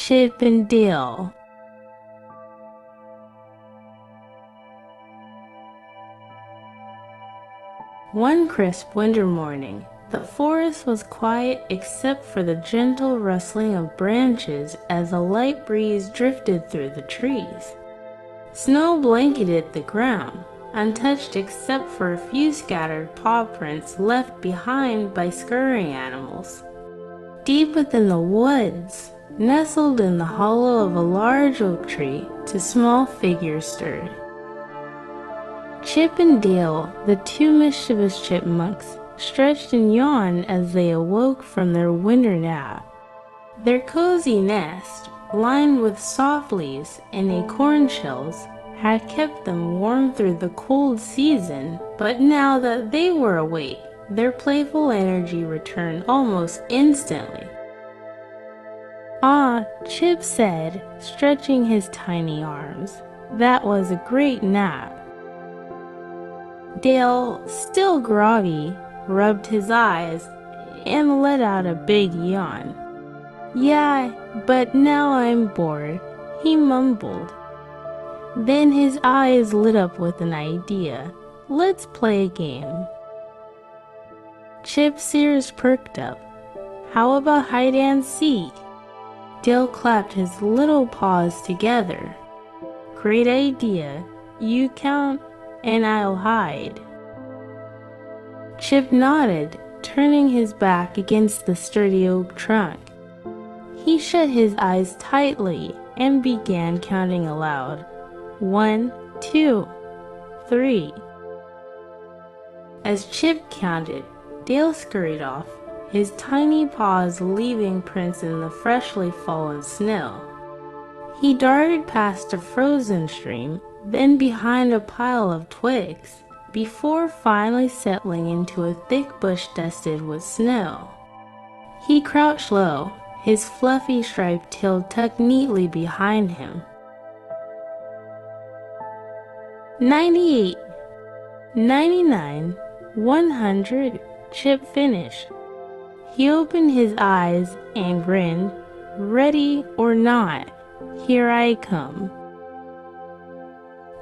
Chip and Dale. One crisp winter morning, the forest was quiet except for the gentle rustling of branches as a light breeze drifted through the trees. Snow blanketed the ground, untouched except for a few scattered paw prints left behind by scurrying animals. Deep within the woods, nestled in the hollow of a large oak tree, two small figures stirred. Chip and Dale, the two mischievous chipmunks, stretched and yawned as they awoke from their winter nap. Their cozy nest, lined with soft leaves and acorn shells, had kept them warm through the cold season, but now that they were awake, their playful energy returned almost instantly. "Ah," Chip said, stretching his tiny arms, "that was a great nap." Dale, still groggy, rubbed his eyes and let out a big yawn. "Yeah, but now I'm bored," he mumbled. Then his eyes lit up with an idea. "Let's play a game." Chip's ears perked up. "How about hide and seek?" Dale clapped his little paws together. "Great idea. You count and I'll hide." Chip nodded, turning his back against the sturdy oak trunk. He shut his eyes tightly and began counting aloud. 1, 2, 3. As Chip counted, Dale scurried off, his tiny paws leaving prints in the freshly fallen snow. He darted past a frozen stream, then behind a pile of twigs, before finally settling into a thick bush dusted with snow. He crouched low, his fluffy striped tail tucked neatly behind him. 98, 99, 100, Chip finished. He opened his eyes and grinned. "Ready or not, here I come."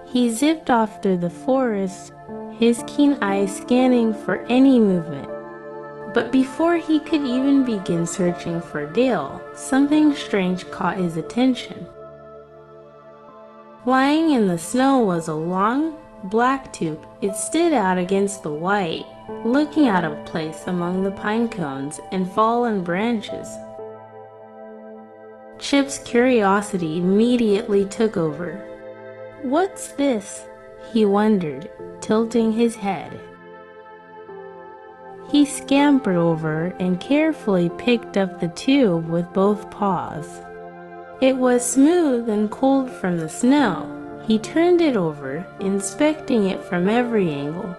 He zipped off through the forest, his keen eyes scanning for any movement. But before he could even begin searching for Dale, something strange caught his attention. Lying in the snow was a long, black tube. It stood out against the white, looking out of place among the pine cones and fallen branches. Chip's curiosity immediately took over. "What's this?" he wondered, tilting his head. He scampered over and carefully picked up the tube with both paws. It was smooth and cold from the snow. He turned it over, inspecting it from every angle.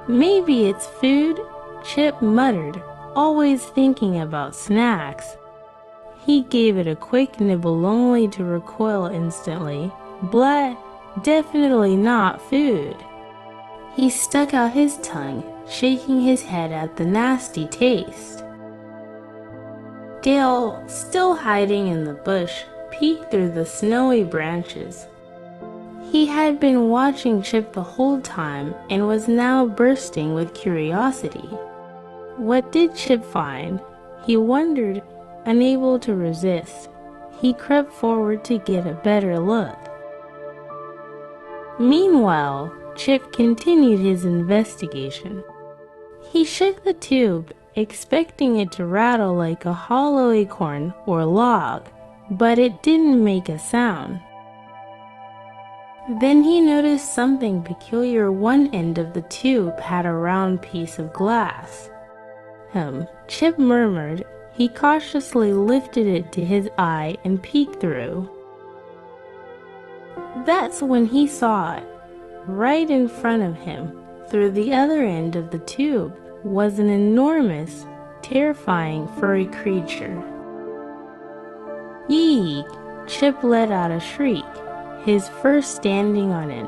"Maybe it's food," Chip muttered, always thinking about snacks. He gave it a quick nibble only to recoil instantly. Blah, definitely not food. He stuck out his tongue, shaking his head at the nasty taste. Dale, still hiding in the bush, peeked through the snowy branches. He had been watching Chip the whole time and was now bursting with curiosity. What did Chip find? He wondered, unable to resist. He crept forward to get a better look. Meanwhile, Chip continued his investigation. He shook the tube, expecting it to rattle like a hollow acorn or log, but it didn't make a sound. Then he noticed something peculiar. One end of the tube had a round piece of glass. Chip murmured. He cautiously lifted it to his eye and peeked through. That's when he saw it. Right in front of him, through the other end of the tube, was an enormous, terrifying furry creature. "Yeek!" Chip let out a shriek, his first standing on it.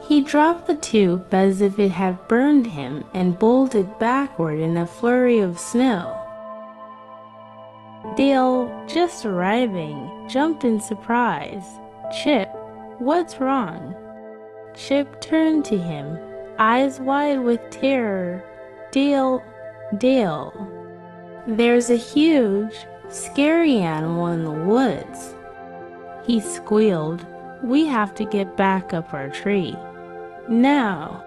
He dropped the tube as if it had burned him and bolted backward in a flurry of snow. Dale, just arriving, jumped in surprise. Chip, what's wrong? Chip turned to him, eyes wide with terror. Dale, Dale, there's a huge, scary animal in the woods. He squealed, we have to get back up our tree. Now.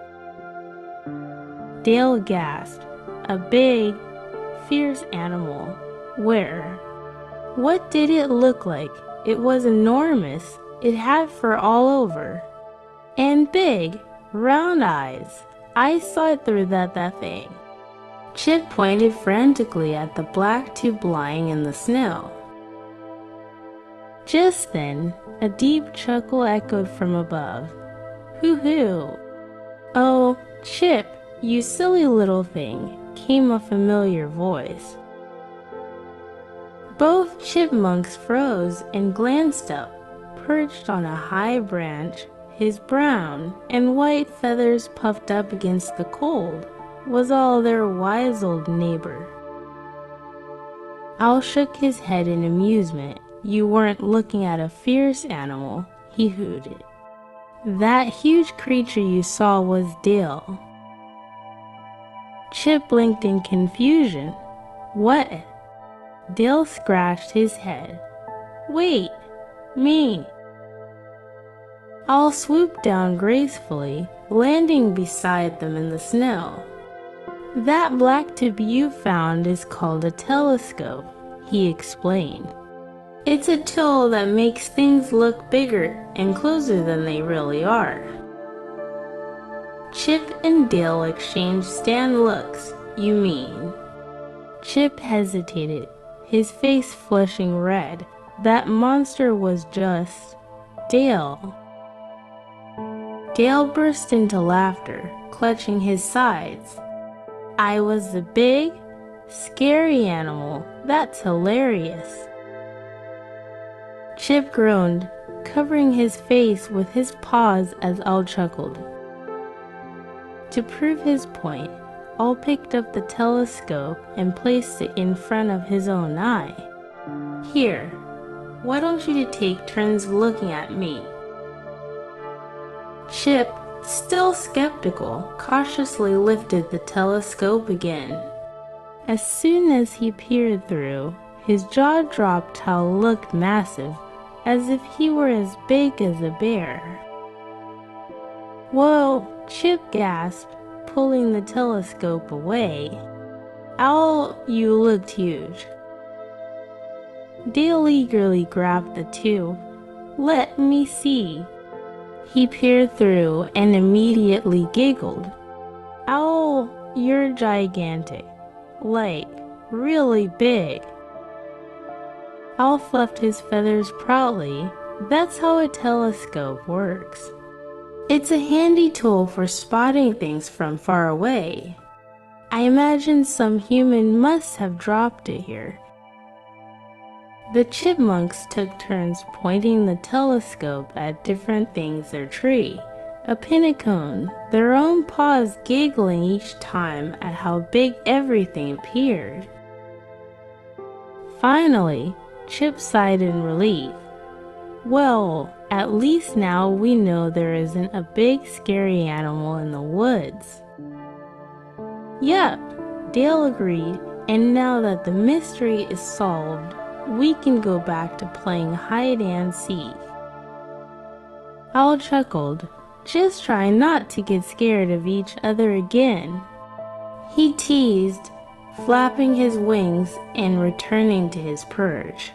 Dale gasped, a big, fierce animal. Where? What did it look like? It was enormous. It had fur all over. And big, round eyes. I saw it through that thing. Chip pointed frantically at the black tube lying in the snow. Just then, a deep chuckle echoed from above. Hoo-hoo! Oh, Chip, you silly little thing, came a familiar voice. Both chipmunks froze and glanced up. Perched on a high branch, his brown and white feathers puffed up against the cold, was all their wise old neighbor. Al shook his head in amusement. You weren't looking at a fierce animal, he hooted. That huge creature you saw was Dale. Chip blinked in confusion. What? Dale scratched his head. Wait, me. Al swooped down gracefully, landing beside them in the snow. That black tube you found is called a telescope, he explained. It's a tool that makes things look bigger and closer than they really are. Chip and Dale exchanged stunned looks. You mean? Chip hesitated, his face flushing red. That monster was just Dale. Dale burst into laughter, clutching his sides. I was the big, scary animal. That's hilarious. Chip groaned, covering his face with his paws as Al chuckled. To prove his point, Al picked up the telescope and placed it in front of his own eye. Here, why don't you take turns looking at me? Chip, still skeptical, cautiously lifted the telescope again. As soon as he peered through, his jaw dropped. Hal looked massive, as if he were as big as a bear. Whoa, Chip gasped, pulling the telescope away. Al, you looked huge. Dale eagerly grabbed the tube. Let me see. He peered through and immediately giggled. Owl, you're gigantic. Like, really big. Owl fluffed his feathers proudly. That's how a telescope works. It's a handy tool for spotting things from far away. I imagine some human must have dropped it here. The chipmunks took turns pointing the telescope at different things their tree. A pinnacone, their own paws giggling each time at how big everything appeared. Finally, Chip sighed in relief. Well, at least now we know there isn't a big scary animal in the woods. Yep, Dale agreed, and now that the mystery is solved, we can go back to playing hide and seek. Owl chuckled, just try not to get scared of each other again. He teased, flapping his wings and returning to his perch.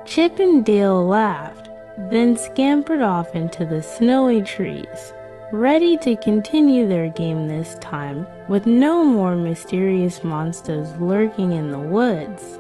Chip and Dale laughed, then scampered off into the snowy trees, ready to continue their game this time with no more mysterious monsters lurking in the woods.